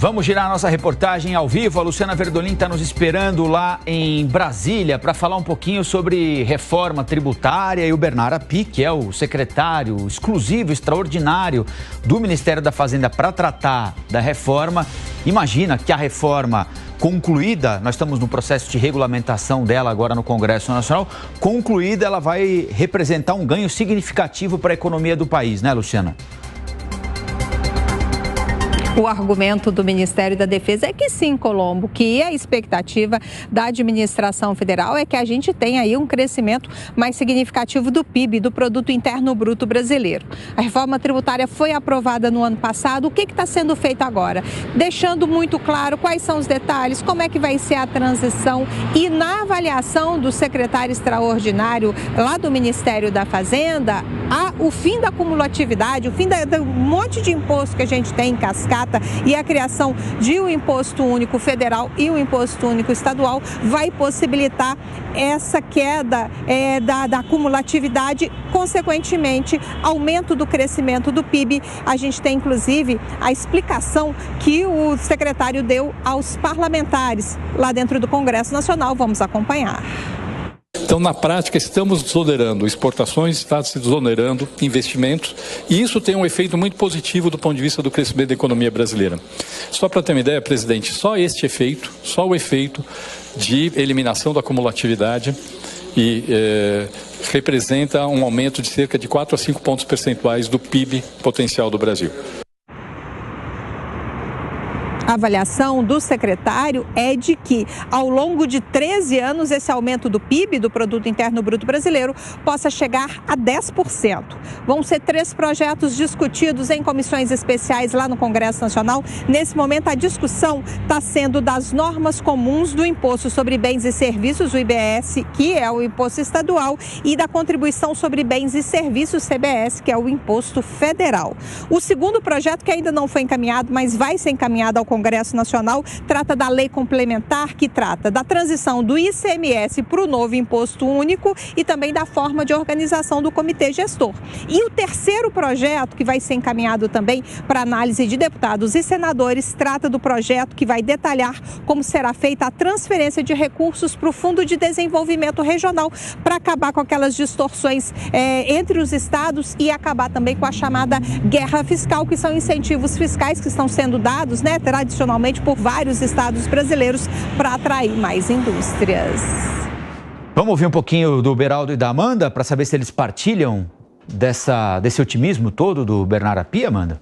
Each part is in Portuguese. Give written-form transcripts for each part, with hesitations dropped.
Vamos girar a nossa reportagem ao vivo. A Luciana Verdolim está nos esperando lá em Brasília para falar um pouquinho sobre reforma tributária, e o Bernardo Api, que é o secretário exclusivo, extraordinário do Ministério da Fazenda para tratar da reforma. Imagina que a reforma concluída, nós estamos no processo de regulamentação dela agora no Congresso Nacional, concluída, ela vai representar um ganho significativo para a economia do país, né, Luciana? O argumento do Ministério da Defesa é que sim, Colombo, que a expectativa da administração federal é que a gente tenha aí um crescimento mais significativo do PIB, do Produto Interno Bruto brasileiro. A reforma tributária foi aprovada no ano passado. O que está sendo feito agora? Deixando muito claro quais são os detalhes, como é que vai ser a transição, e na avaliação do secretário extraordinário lá do Ministério da Fazenda, o fim da cumulatividade, o fim do monte de imposto que a gente tem em cascata, e a criação de um imposto único federal e um imposto único estadual vai possibilitar essa queda da cumulatividade, consequentemente, aumento do crescimento do PIB. A gente tem, inclusive, a explicação que o secretário deu aos parlamentares lá dentro do Congresso Nacional. Vamos acompanhar. Então, na prática, estamos desonerando exportações, está se desonerando investimentos, e isso tem um efeito muito positivo do ponto de vista do crescimento da economia brasileira. Só para ter uma ideia, presidente, só o efeito de eliminação da cumulatividade representa um aumento de cerca de 4 a 5 pontos percentuais do PIB potencial do Brasil. A avaliação do secretário é de que, ao longo de 13 anos, esse aumento do PIB, do Produto Interno Bruto brasileiro, possa chegar a 10%. Vão ser 3 projetos discutidos em comissões especiais lá no Congresso Nacional. Nesse momento, a discussão está sendo das normas comuns do Imposto sobre Bens e Serviços, o IBS, que é o imposto estadual, e da Contribuição sobre Bens e Serviços, CBS, que é o imposto federal. O segundo projeto, que ainda não foi encaminhado, mas vai ser encaminhado ao Congresso Nacional, trata da lei complementar, que trata da transição do ICMS para o novo imposto único e também da forma de organização do comitê gestor. E o terceiro projeto, que vai ser encaminhado também para análise de deputados e senadores, trata do projeto que vai detalhar como será feita a transferência de recursos para o Fundo de Desenvolvimento Regional, para acabar com aquelas distorções entre os estados e acabar também com a chamada guerra fiscal, que são incentivos fiscais que estão sendo dados, tradicionalmente por vários estados brasileiros, para atrair mais indústrias. Vamos ouvir um pouquinho do Beraldo e da Amanda para saber se eles partilham desse otimismo todo do Bernardo Api, Amanda?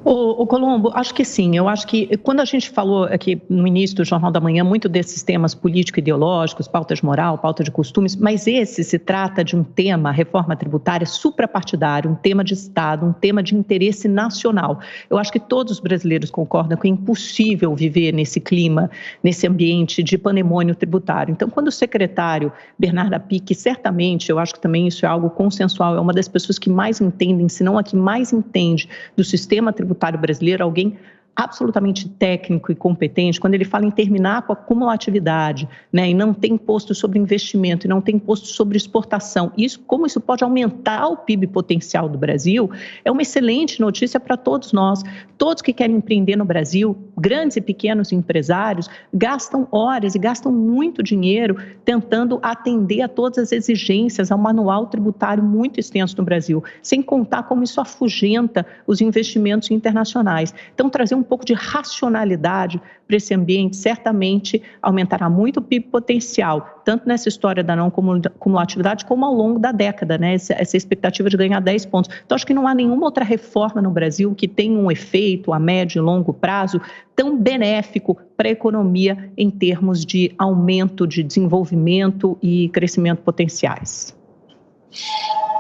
O Colombo, acho que sim. Eu acho que quando a gente falou aqui no início do Jornal da Manhã muito desses temas político-ideológicos, pauta de moral, pauta de costumes, mas esse se trata de um tema, reforma tributária, suprapartidário, um tema de Estado, um tema de interesse nacional. Eu acho que todos os brasileiros concordam que é impossível viver nesse clima, nesse ambiente de pandemônio tributário. Então, quando o secretário Bernardo Api, que certamente, eu acho que também isso é algo consensual, é uma das pessoas que mais entendem, se não a que mais entende do sistema tributário brasileiro, alguém absolutamente técnico e competente, quando ele fala em terminar com a cumulatividade, e não tem imposto sobre investimento, e não tem imposto sobre exportação, como isso pode aumentar o PIB potencial do Brasil, é uma excelente notícia para todos nós. Todos que querem empreender no Brasil, grandes e pequenos empresários, gastam horas e gastam muito dinheiro tentando atender a todas as exigências, a um manual tributário muito extenso no Brasil, sem contar como isso afugenta os investimentos internacionais. Então, trazer um pouco de racionalidade para esse ambiente certamente aumentará muito o PIB potencial, tanto nessa história da não cumulatividade como ao longo da década, essa expectativa de ganhar 10 pontos. Então, acho que não há nenhuma outra reforma no Brasil que tenha um efeito a médio e longo prazo tão benéfico para a economia em termos de aumento de desenvolvimento e crescimento potenciais.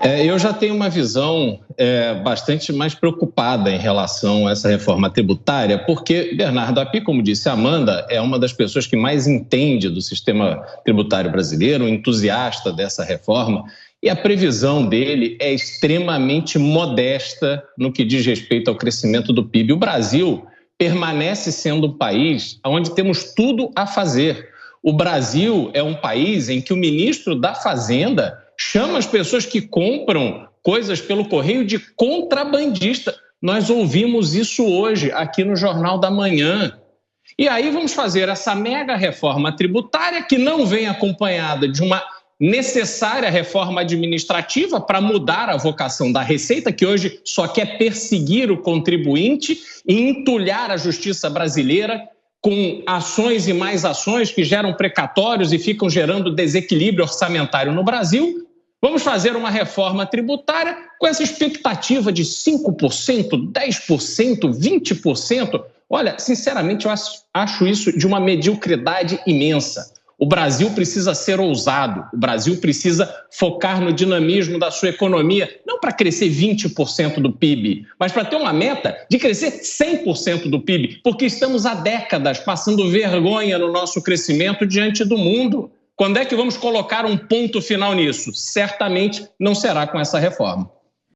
Eu já tenho uma visão bastante mais preocupada em relação a essa reforma tributária, porque Bernardo Api, como disse a Amanda, é uma das pessoas que mais entende do sistema tributário brasileiro, um entusiasta dessa reforma, e a previsão dele é extremamente modesta no que diz respeito ao crescimento do PIB. O Brasil permanece sendo um país onde temos tudo a fazer. O Brasil é um país em que o ministro da Fazenda chama as pessoas que compram coisas pelo correio de contrabandista. Nós ouvimos isso hoje aqui no Jornal da Manhã. E aí vamos fazer essa mega reforma tributária que não vem acompanhada de uma necessária reforma administrativa para mudar a vocação da Receita, que hoje só quer perseguir o contribuinte e entulhar a justiça brasileira com ações e mais ações que geram precatórios e ficam gerando desequilíbrio orçamentário no Brasil. Vamos fazer uma reforma tributária com essa expectativa de 5%, 10%, 20%. Olha, sinceramente, eu acho isso de uma mediocridade imensa. O Brasil precisa ser ousado, o Brasil precisa focar no dinamismo da sua economia, não para crescer 20% do PIB, mas para ter uma meta de crescer 100% do PIB, porque estamos há décadas passando vergonha no nosso crescimento diante do mundo. Quando é que vamos colocar um ponto final nisso? Certamente não será com essa reforma.